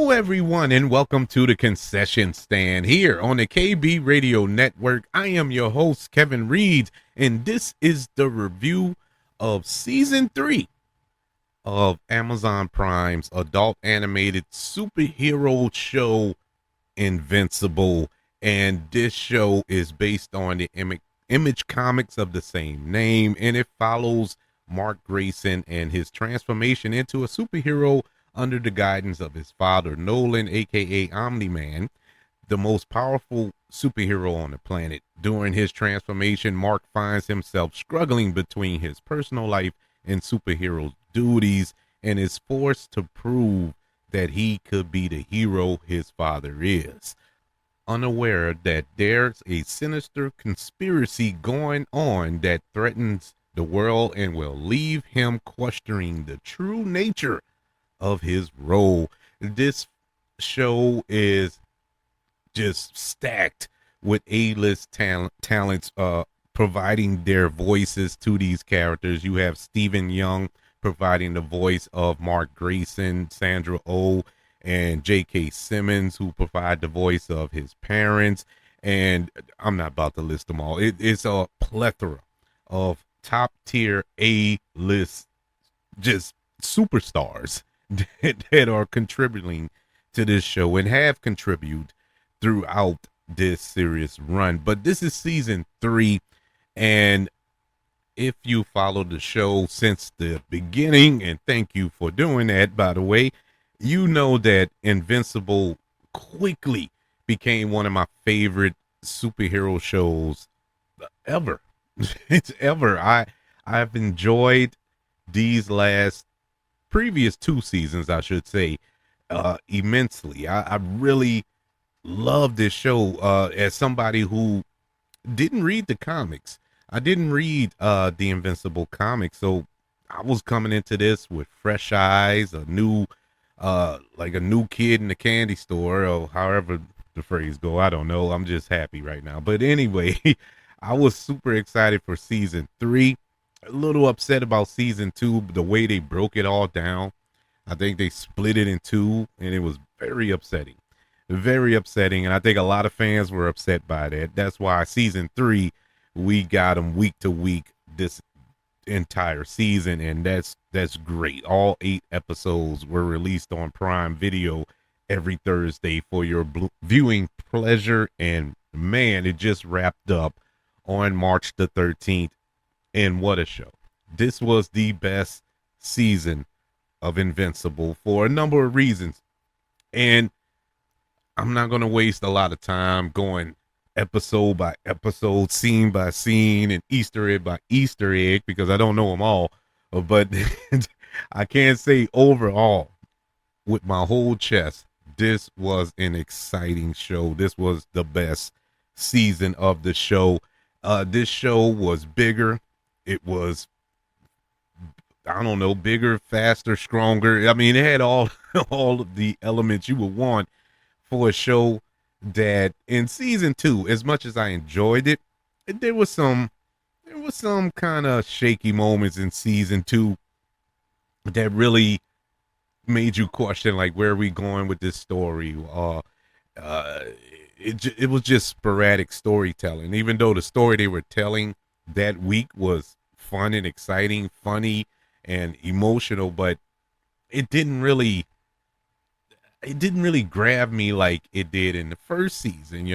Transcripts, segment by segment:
Hello, everyone, and welcome to the concession stand here on the KB Radio Network. I am your host, Kevin Reed, and this is the review of season 3 of Amazon Prime's adult animated superhero show, Invincible. And this show is based on the Image comics of the same name, and it follows Mark Grayson and his transformation into a superhero under the guidance of his father, Nolan, aka Omni-Man, the most powerful superhero on the planet. During his transformation, Mark finds himself struggling between his personal life and superhero duties and is forced to prove that he could be the hero his father is. Unaware that there's a sinister conspiracy going on that threatens the world and will leave him questioning the true nature of his role. This show is just stacked with A-list talents providing their voices to these characters. You have Stephen Young providing the voice of Mark Grayson, Sandra Oh, and J.K. Simmons, who provide the voice of his parents. And I'm not about to list them all. It's a plethora of top tier A-list just superstars that are contributing to this show and have contributed throughout this series run. But this is season 3, and if you followed the show since the beginning, and thank you for doing that, by the way, you know that Invincible quickly became one of my favorite superhero shows ever. It's ever. I've enjoyed these previous 2 seasons, I should say, immensely. I really love this show. As somebody who didn't read the comics, I didn't read the Invincible comics, so I was coming into this with fresh eyes, a new kid in the candy store, or however the phrase go. I don't know. I'm just happy right now. But anyway, I was super excited for season 3. A little upset about season 2, the way they broke it all down. I think they split it in 2, and it was very upsetting. Very upsetting, and I think a lot of fans were upset by that. That's why season 3, we got them week to week this entire season, and that's great. All 8 episodes were released on Prime Video every Thursday for your viewing pleasure, and man, it just wrapped up on March the 13th, and what a show. This was the best season of Invincible for a number of reasons, and I'm not going to waste a lot of time going episode by episode, scene by scene, and Easter egg by Easter egg, because I don't know them all. But I can say overall, with my whole chest, this was an exciting show. This was the best season of the show. This show was bigger. It was, I don't know, bigger, faster, stronger. I mean, it had all of the elements you would want for a show that in season 2, as much as I enjoyed it, there was some kind of shaky moments in season 2 that really made you question, like, where are we going with this story? It was just sporadic storytelling, even though the story they were telling that week was fun and exciting, funny and emotional, but it didn't really grab me like it did in the first season.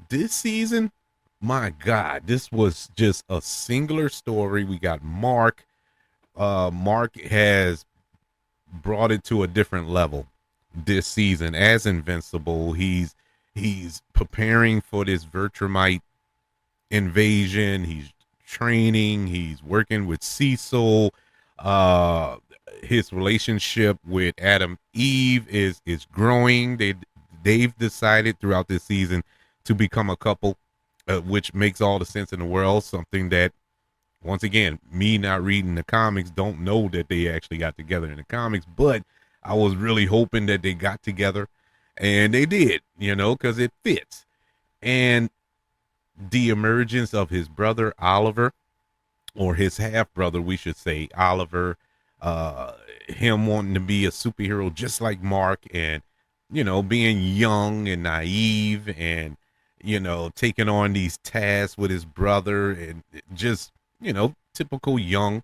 This season, my God, this was just a singular story. We got Mark. Mark has brought it to a different level this season as Invincible. He's preparing for this Vertramite invasion. He's training. He's working with Cecil. His relationship with Adam Eve is growing. They've decided throughout this season to become a couple, which makes all the sense in the world. Something that, once again, me not reading the comics, don't know that they actually got together in the comics, but I was really hoping that they got together, and they did, because it fits. And the emergence of his brother Oliver, or his half brother, we should say, Oliver, uh, him wanting to be a superhero just like Mark, and being young and naive, and taking on these tasks with his brother, and just typical young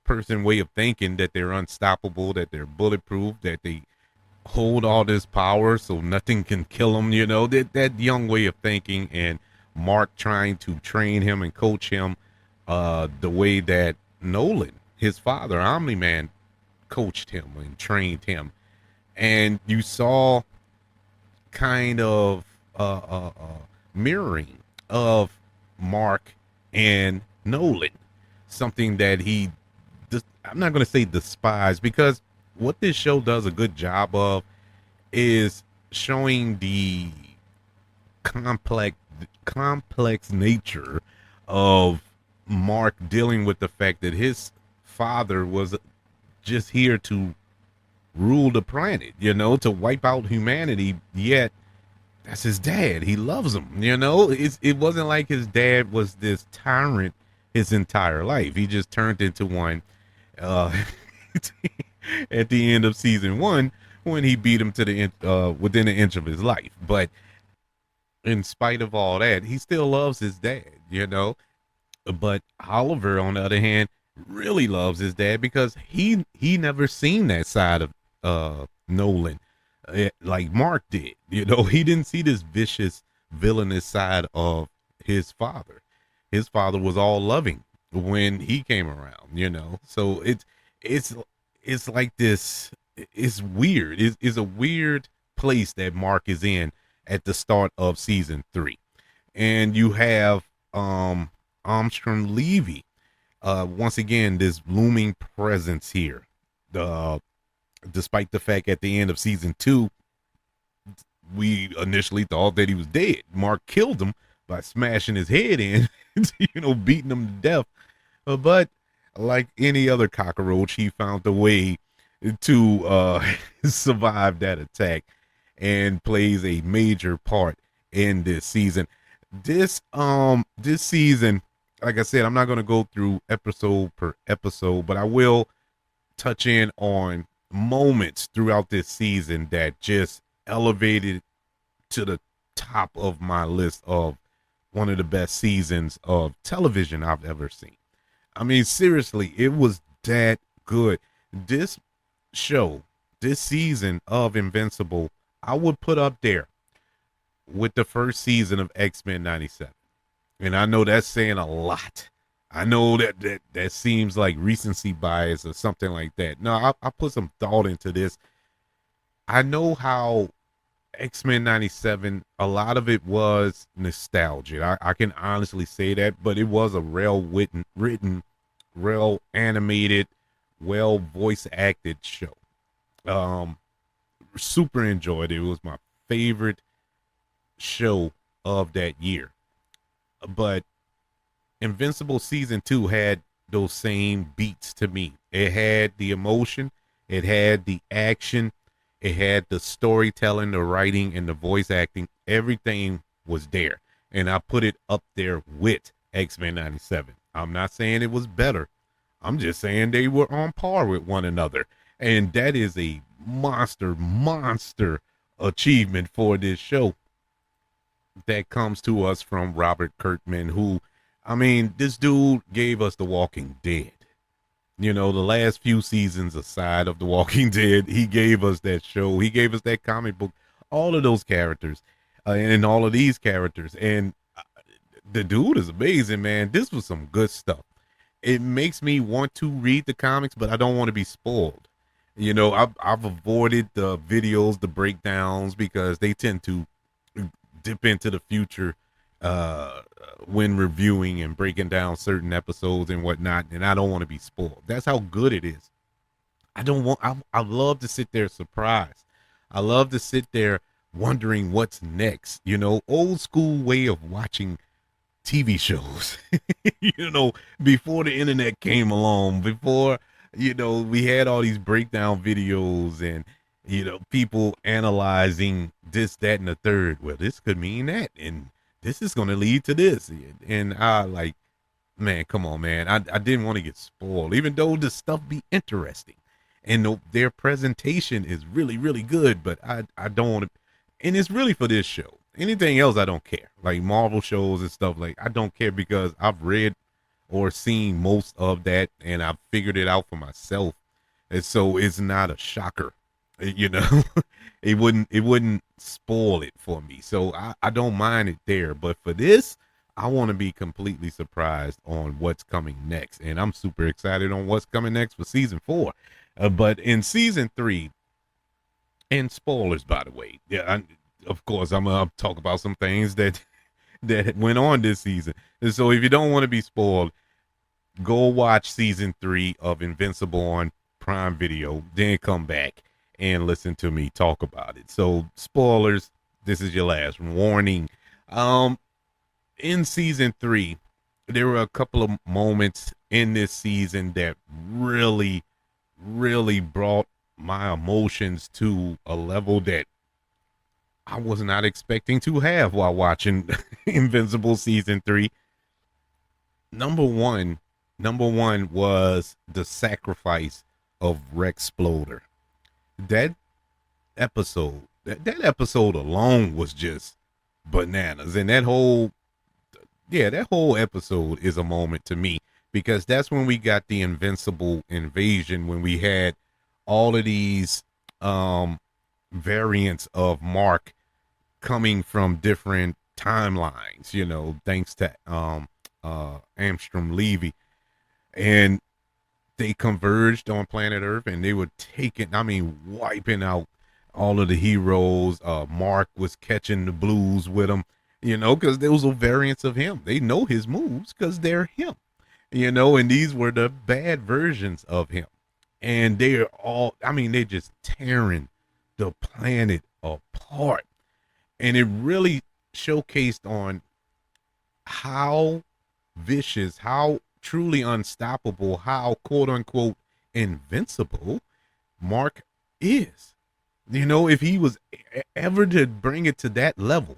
person way of thinking, that they're unstoppable, that they're bulletproof, that they hold all this power so nothing can kill him, that young way of thinking. And Mark trying to train him and coach him the way that Nolan, his father, Omni-Man, coached him and trained him. And you saw kind of mirroring of Mark and Nolan, something that I'm not going to say despise, because what this show does a good job of is showing the complex complex nature of Mark dealing with the fact that his father was just here to rule the planet, to wipe out humanity, yet that's his dad. He loves him, it wasn't like his dad was this tyrant his entire life. He just turned into one uh at the end of season 1, when he beat him to the within an inch of his life. But in spite of all that, he still loves his dad. But Oliver, on the other hand, really loves his dad, because he never seen that side of Nolan, like Mark did. He didn't see this vicious, villainous side of his father. His father was all loving when he came around. So it's like this. It's weird. It's a weird place that Mark is in at the start of season 3, and you have Armstrong Levy, once again, this looming presence here. Despite the fact at the end of season 2, we initially thought that he was dead. Mark killed him by smashing his head in, beating him to death. But like any other cockroach, he found a way to survive that attack, and plays a major part in this season. This season, like I said, I'm not going to go through episode per episode, but I will touch in on moments throughout this season that just elevated to the top of my list of one of the best seasons of television I've ever seen. I mean, seriously, it was that good. This show, this season of Invincible, I would put up there with the first season of X-Men 97. And I know that's saying a lot. I know that seems like recency bias or something like that. No, I put some thought into this. I know how X-Men 97, a lot of it was nostalgia. I can honestly say that, but it was a written, well animated, well voice acted show. Super enjoyed it. It was my favorite show of that year. But Invincible season 2 had those same beats to me. It had the emotion, it had the action, it had the storytelling, the writing, and the voice acting. Everything was there. And I put it up there with X-Men 97. I'm not saying it was better. I'm just saying they were on par with one another. And that is a monster achievement for this show that comes to us from Robert Kirkman, who, I mean, this dude gave us The Walking Dead. The last few seasons aside of The Walking Dead, he gave us that show. He gave us that comic book, all of those characters, and all of these characters. And the dude is amazing, man. This was some good stuff. It makes me want to read the comics, but I don't want to be spoiled. I've avoided the videos, the breakdowns, because they tend to dip into the future when reviewing and breaking down certain episodes and whatnot, and I don't want to be spoiled. That's how good it is. I love to sit there surprised. I love to sit there wondering what's next. Old school way of watching TV shows. Before the internet came along, before we had all these breakdown videos and people analyzing this, that, and the third. Well, this could mean that, and this is going to lead to this. And man, come on, man. I didn't want to get spoiled, even though the stuff be interesting. and their presentation is really, really good. But I don't want to, and it's really for this show. Anything else, I don't care. Like Marvel shows and stuff, like I don't care because I've read or seen most of that, and I've figured it out for myself, and so it's not a shocker, you know. It wouldn't spoil it for me, so I don't mind it there. But for this, I want to be completely surprised on what's coming next, and I'm super excited on what's coming next for season 4. But in season 3, and spoilers by the way, yeah, of course I'm gonna talk about some things that that went on this season. And so if you don't want to be spoiled, go watch season 3 of Invincible on Prime Video, then come back and listen to me talk about it. So spoilers, this is your last warning. Um, in season 3, there were a couple of moments in this season that really, really brought my emotions to a level that I was not expecting to have while watching Invincible season 3. Number one, number one was the sacrifice of Rex Sploder. That that episode alone was just bananas, and that whole episode is a moment to me because that's when we got the Invincible invasion, when we had all of these um variants of Mark coming from different timelines, thanks to Amstrom Levy. And they converged on planet Earth and they were wiping out all of the heroes. Mark was catching the blues with them, because those are variants of him. They know his moves because they're him, and these were the bad versions of him. And they're they're just tearing the planet apart. And it really showcased on how vicious, how truly unstoppable, how quote unquote invincible Mark is. If he was ever to bring it to that level,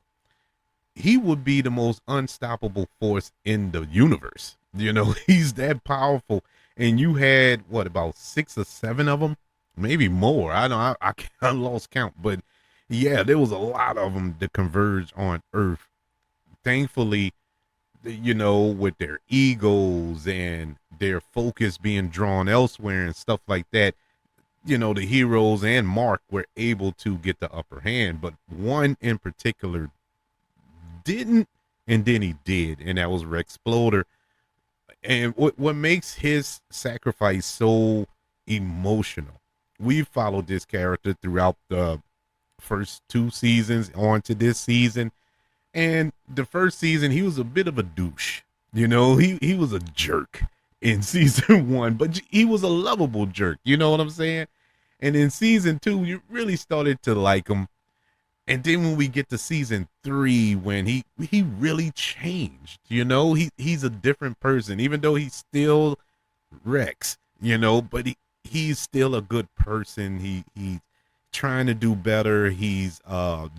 he would be the most unstoppable force in the universe. He's that powerful. And you had what, about 6 or 7 of them, maybe more. I don't, I lost count, but yeah, there was a lot of them that converged on Earth. Thankfully, with their egos and their focus being drawn elsewhere and stuff like that, the heroes and Mark were able to get the upper hand. But one in particular didn't, and then he did, and that was Rex Sploder. And what makes his sacrifice so emotional, we've followed this character throughout the first 2 seasons on to this season. And the first season, he was a bit of a douche. He was a jerk in season 1, but he was a lovable jerk. You know what I'm saying? And in season 2, you really started to like him. And then when we get to season 3, when he really changed, he's a different person, even though he's still Rex, but he's still a good person. He's trying to do better. He's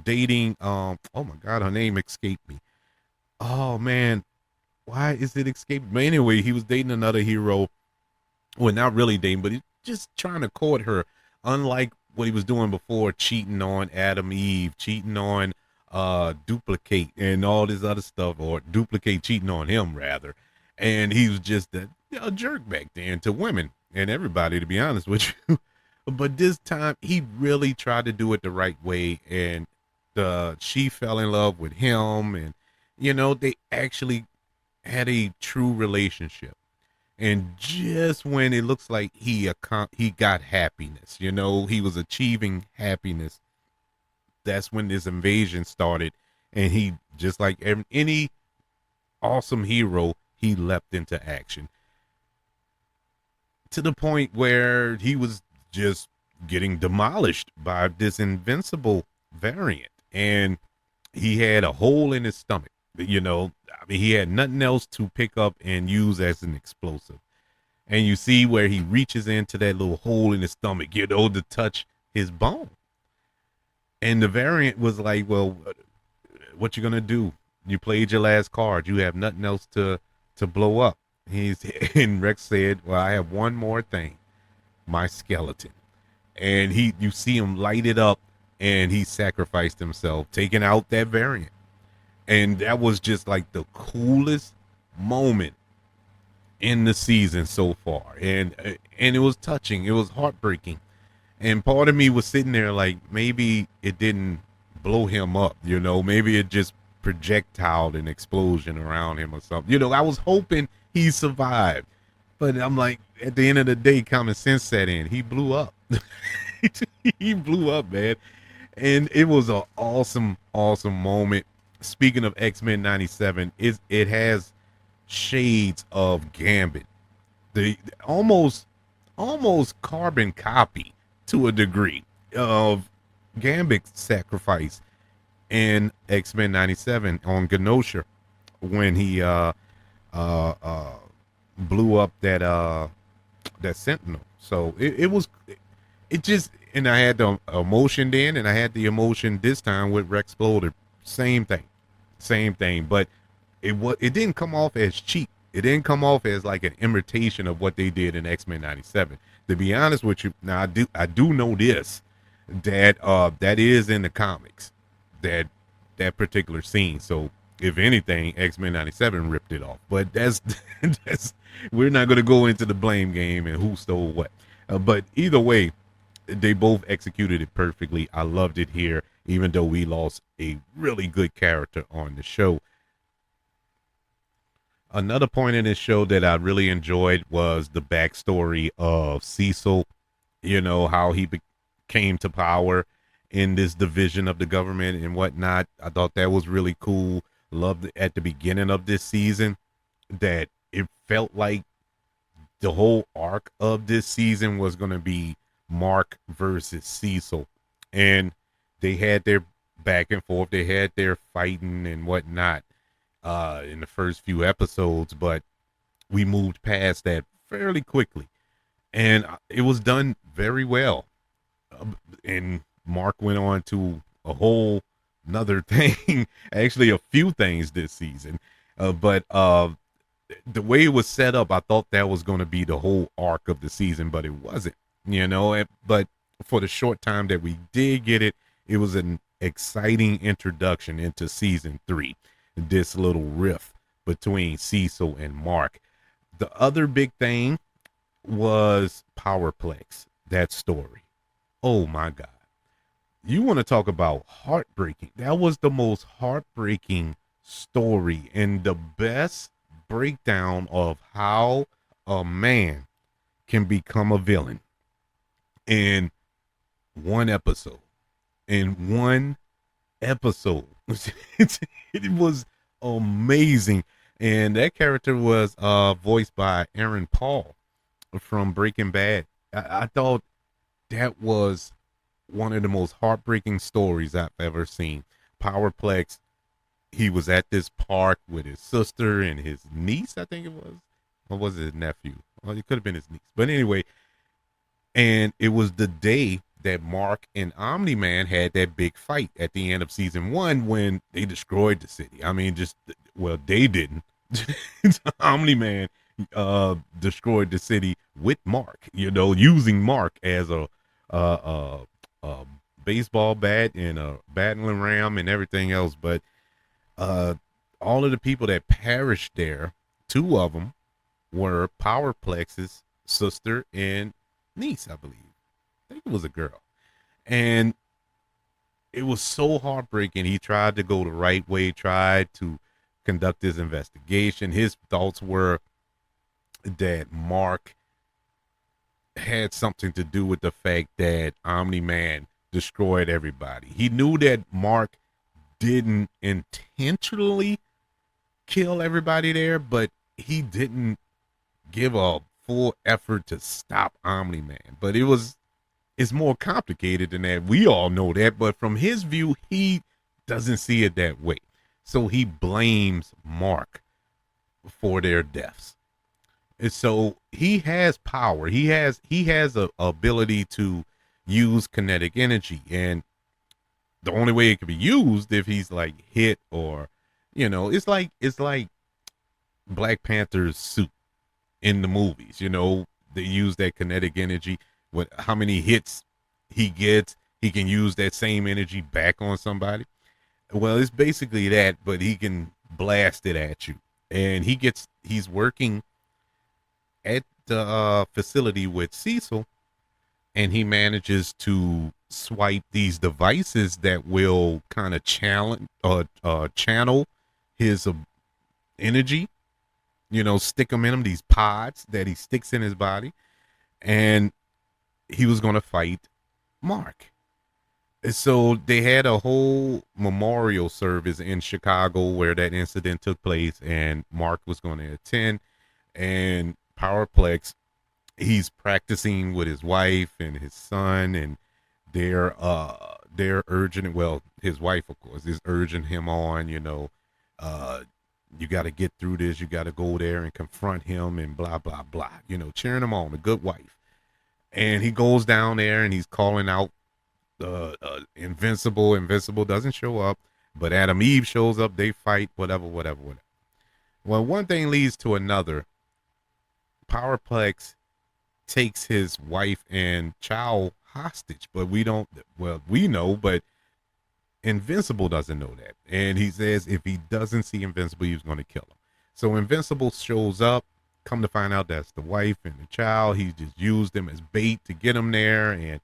dating oh my god, her name escaped me. Oh man, why is it escaping? But anyway, he was dating another hero. Well, not really dating, but he's just trying to court her, unlike what he was doing before, cheating on Adam Eve, cheating on Duplicate and all this other stuff, or Duplicate cheating on him rather. And he was just a jerk back then to women and everybody, to be honest with you. But this time he really tried to do it the right way, and she fell in love with him, and they actually had a true relationship. And just when it looks like he got happiness, he was achieving happiness, that's when this invasion started. And he, just like any awesome hero, he leapt into action to the point where he was just getting demolished by this Invincible variant. And he had a hole in his stomach. He had nothing else to pick up and use as an explosive. And you see where he reaches into that little hole in his stomach, to touch his bone. And the variant was like, well, what you gonna do? You played your last card. You have nothing else to blow up. And Rex said, well, I have one more thing, my skeleton. and you see him light it up, and he sacrificed himself, taking out that variant. And that was just like the coolest moment in the season so far, and it was touching. It was heartbreaking, and part of me was sitting there like maybe it didn't blow him up, maybe it just projectiled an explosion around him or something. I was hoping he survived, but I'm like, at the end of the day, common sense set in. He blew up. He blew up, man, and it was an awesome moment. Speaking of X-Men 97, it has shades of Gambit, the almost carbon copy to a degree of Gambit's sacrifice in X-Men 97 on Genosha when he blew up that Sentinel. So it just, and I had the emotion then, and I had the emotion this time with Rex Exploder. Same thing, but it didn't come off as cheap. It didn't come off as like an imitation of what they did in X-Men 97. To be honest with you, now I do know this, that that is in the comics, that particular scene. So if anything, X-Men 97 ripped it off. But that's that's we're not going to go into the blame game and who stole what. But either way, they both executed it perfectly. I loved it here, even though we lost a really good character on the show. Another point in this show that I really enjoyed was the backstory of Cecil, how he came to power in this division of the government and whatnot. I thought that was really cool. Loved at the beginning of this season that it felt like the whole arc of this season was going to be Mark versus Cecil. And they had their back and forth. They had their fighting and whatnot in the first few episodes, but we moved past that fairly quickly, and it was done very well. And Mark went on to a whole another thing, actually a few things this season, but the way it was set up, I thought that was going to be the whole arc of the season, but it wasn't, but for the short time that we did get it, it was an exciting introduction into season 3. This little riff between Cecil and Mark. The other big thing was Powerplex, that story. Oh my God. You want to talk about heartbreaking? That was the most heartbreaking story and the best breakdown of how a man can become a villain in one episode. It was amazing. And that character was voiced by Aaron Paul from Breaking Bad. I thought that was one of the most heartbreaking stories I've ever seen. Powerplex, he was at this park with his sister and his niece, I think it was. Or was it his nephew? Well, it could have been his niece. But anyway, and it was the day that Mark and Omni-Man had that big fight at the end of season 1 when they destroyed the city. I mean, they didn't. Omni-Man destroyed the city with Mark, using Mark as a baseball bat and a battering ram and everything else. But all of the people that perished there, 2 of them were Powerplex's sister and niece, I believe. I think it was a girl. And it was so heartbreaking. He tried to go the right way, tried to conduct his investigation. His thoughts were that Mark had something to do with the fact that Omni-Man destroyed everybody. He knew that Mark didn't intentionally kill everybody there, but he didn't give a full effort to stop Omni-Man. But it's more complicated than that. We all know that, but from his view, he doesn't see it that way. So he blames Mark for their deaths. And so he has power. He has a ability to use kinetic energy, and the only way it can be used if he's like hit or, it's like Black Panther's suit in the movies. They use that kinetic energy. How many hits he can use that same energy back on somebody. Well, it's basically that, but he can blast it at you. And he's working at the facility with Cecil, and he manages to swipe these devices that will kind of channel his energy. Stick them in him, these pods that he sticks in his body, and he was going to fight Mark. So they had a whole memorial service in Chicago where that incident took place, and Mark was going to attend. And Powerplex, he's practicing with his wife and his son, and they're urging, well, his wife of course is urging him on, uh you got to get through this, you got to go there and confront him and blah blah blah, cheering him on, a good wife. And he goes down there and he's calling out Invincible doesn't show up, but Adam Eve shows up, they fight, whatever. Well, one thing leads to another. Powerplex takes his wife and child hostage, but we know, but Invincible doesn't know that. And he says if he doesn't see Invincible, he's going to kill him. So Invincible shows up, come to find out that's the wife and the child. He just used them as bait to get him there, and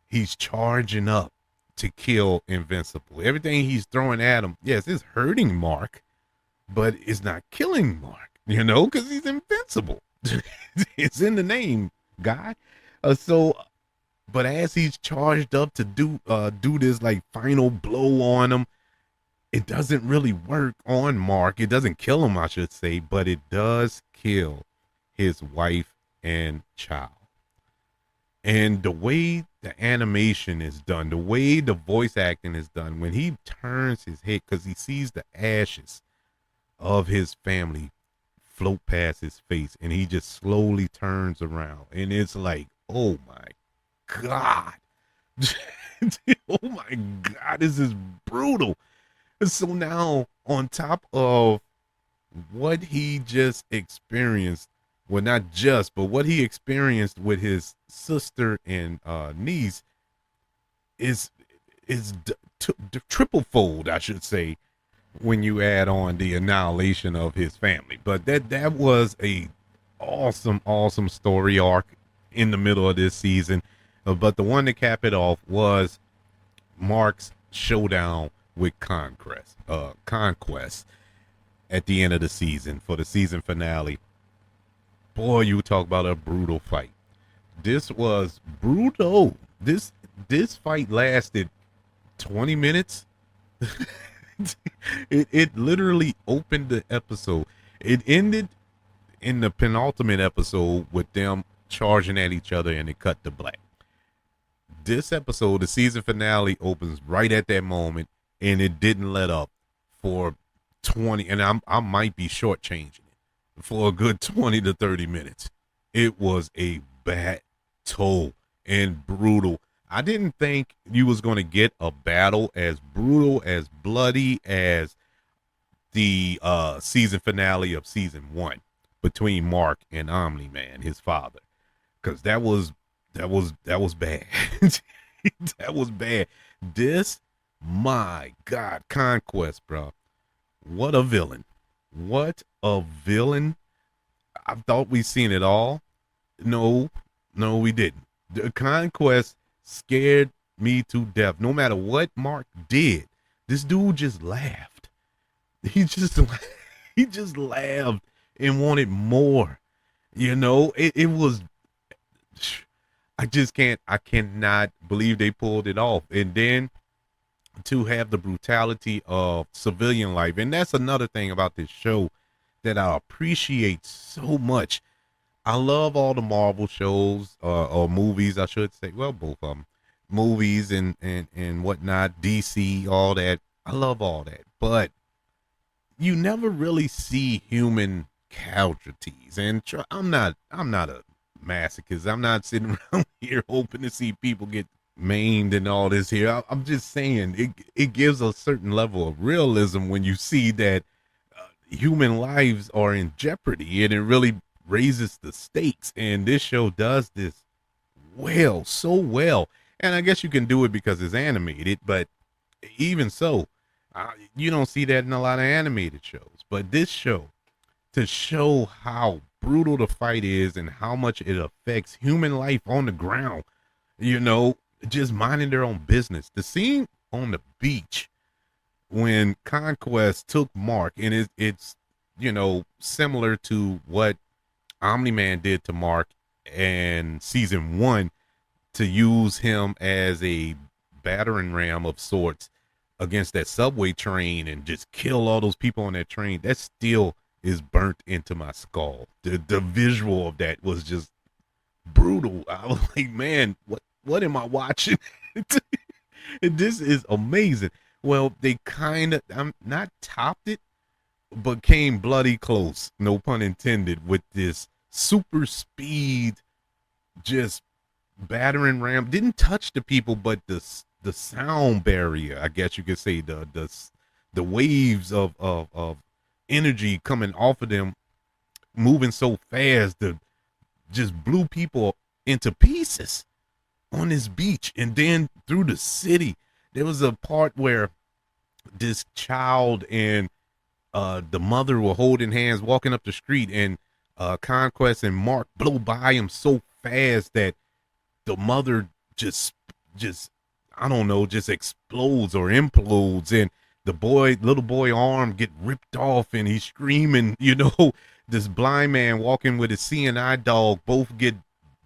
he's charging up to kill Invincible. Everything he's throwing at him, yes, it's hurting Mark, but it's not killing Mark, because he's invincible. It's in the name, guy. But as he's charged up to do this like final blow on him, it doesn't really work on Mark. It doesn't kill him, I should say, but it does kill his wife and child. And the way the animation is done, the way the voice acting is done, when he turns his head, because he sees the ashes of his family float past his face, and he just slowly turns around, and it's like, oh my God. Oh my God, this is brutal. So now, on top of what he just experienced, well, not just, but what he experienced with his sister and niece is triple fold, I should say, when you add on the annihilation of his family. But that was a awesome story arc in the middle of this season. But the one to cap it off was Mark's showdown with Conquest at the end of the season for the season finale. Boy, you talk about a brutal fight. This was brutal. This fight lasted 20 minutes. It literally opened the episode. It ended in the penultimate episode with them charging at each other, and it cut to black. This episode, the season finale, opens right at that moment, and it didn't let up for 20, and I might be shortchanging it, for a good 20 to 30 minutes. It was a battle and brutal. I didn't think you was going to get a battle as brutal, as bloody as the season finale of season 1 between Mark and Omni-Man, his father, because that was bad. That was bad. This, my God, Conquest, bro. What a villain. What a villain. I thought we seen it all. No, we didn't. The Conquest scared me to death. No matter what Mark did, this dude just laughed. He just laughed and wanted more. It was, I cannot believe they pulled it off. And then to have the brutality of civilian life. And that's another thing about this show that I appreciate so much. I love all the Marvel shows, or movies, I should say. Well, both of them. Movies and whatnot, DC, all that. I love all that. But you never really see human casualties. And I'm not a masochist. I'm not sitting around here hoping to see people get maimed and all this here. I'm just saying it gives a certain level of realism when you see that human lives are in jeopardy, and it really raises the stakes. And this show does this so well. And I guess you can do it because it's animated, but even so, you don't see that in a lot of animated shows. But this show, to show how brutal the fight is and how much it affects human life on the ground, you know, just minding their own business. The scene on the beach when Conquest took Mark, and it's similar to what Omni-Man did to Mark in season 1, to use him as a battering ram of sorts against that subway train and just kill all those people on that train. That still is burnt into my skull. The visual of that was just brutal. I was like, man, what am I watching? This is amazing. Well, they kind of, I'm not topped it, but came bloody close, no pun intended, with this super speed, just battering ram. Didn't touch the people, but the sound barrier, I guess you could say, the waves of energy coming off of them, moving so fast, just blew people into pieces on this beach. And then through the city, there was a part where this child and the mother were holding hands walking up the street, and Conquest and Mark blow by him so fast that the mother just I don't know, just explodes or implodes, and the little boy arm get ripped off, and he's screaming. This blind man walking with his CNI dog both get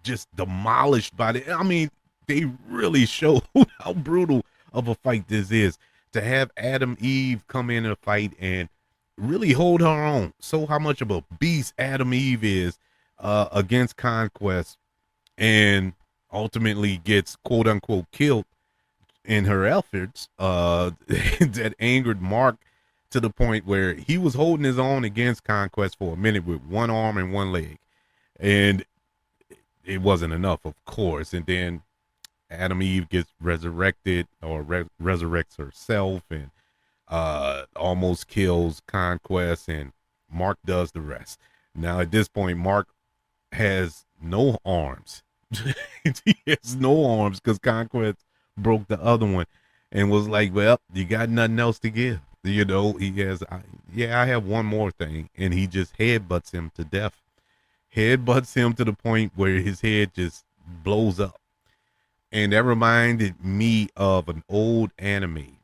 just demolished by the. I mean, they really show how brutal of a fight this is. To have Adam Eve come in a fight and really hold her own, so how much of a beast Adam Eve is against Conquest, and ultimately gets quote unquote killed in her efforts, that angered Mark to the point where he was holding his own against Conquest for a minute with one arm and one leg, and it wasn't enough, of course. And then Adam Eve gets resurrected, or resurrects herself, and almost kills Conquest, and Mark does the rest. Now at this point, Mark has no arms. He has no arms because Conquest broke the other one, and was like, well, you got nothing else to give. He has, I have one more thing. And he just headbutts him to death. Headbutts him to the point where his head just blows up. And that reminded me of an old anime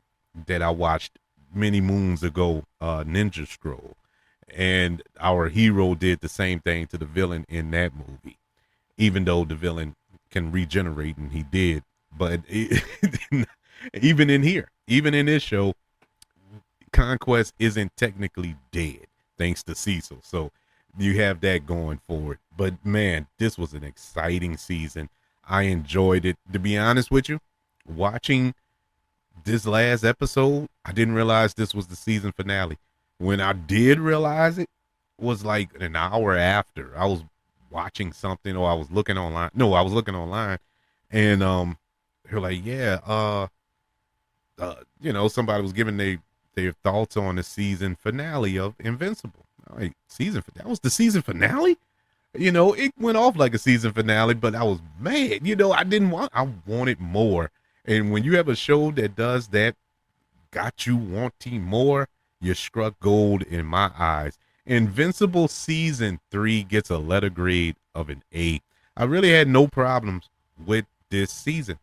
that I watched many moons ago, Ninja Scroll. And our hero did the same thing to the villain in that movie, even though the villain can regenerate, and he did. But even in this show, Conquest isn't technically dead, thanks to Cecil. So you have that going for it. But man, this was an exciting season. I enjoyed it. To be honest with you, watching this last episode, I didn't realize this was the season finale. When I did realize it, was like an hour after. I was watching something, or I was looking online. No, I was looking online, and they're like, yeah, somebody was giving their thoughts on the season finale of Invincible. Like, that was the season finale? It went off like a season finale, but I was mad. I wanted more. And when you have a show that does that, got you wanting more, you struck gold in my eyes. Invincible season 3 gets a letter grade of an A. I really had no problems with this season.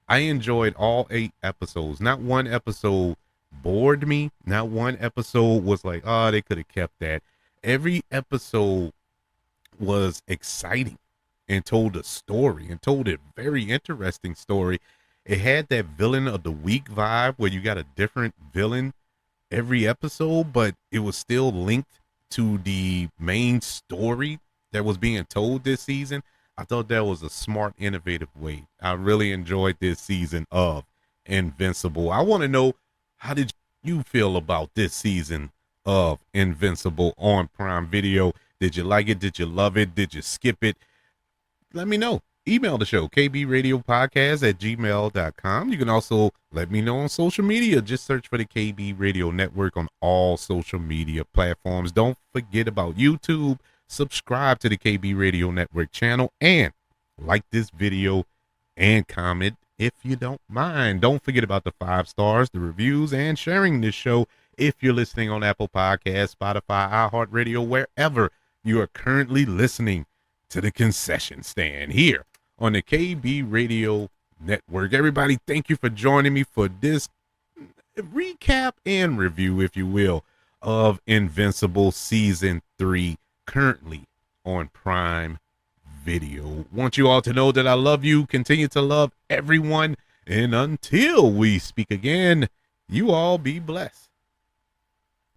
I enjoyed all 8 episodes. Not one episode bored me. Not one episode was like, oh, they could have kept that. Every episode was exciting and told a story, and told a very interesting story. It had that villain of the week vibe where you got a different villain every episode, but it was still linked to the main story that was being told this season. I thought that was a smart, innovative way. I really enjoyed this season of Invincible. I want to know, how did you feel about this season of Invincible on Prime Video? Did you like it? Did you love it? Did you skip it? Let me know. Email the show, kbradiopodcast@gmail.com. You can also let me know on social media. Just search for the KB Radio Network on all social media platforms. Don't forget about YouTube. Subscribe to the KB Radio Network channel, and like this video and comment if you don't mind. Don't forget about the 5 stars, the reviews, and sharing this show if you're listening on Apple Podcasts, Spotify, iHeartRadio, wherever you are currently listening to the concession stand here on the KB Radio Network. Everybody, thank you for joining me for this recap and review, if you will, of Invincible Season 3, currently on Prime Video. Want you all to know that I love you, continue to love everyone, and until we speak again, you all be blessed.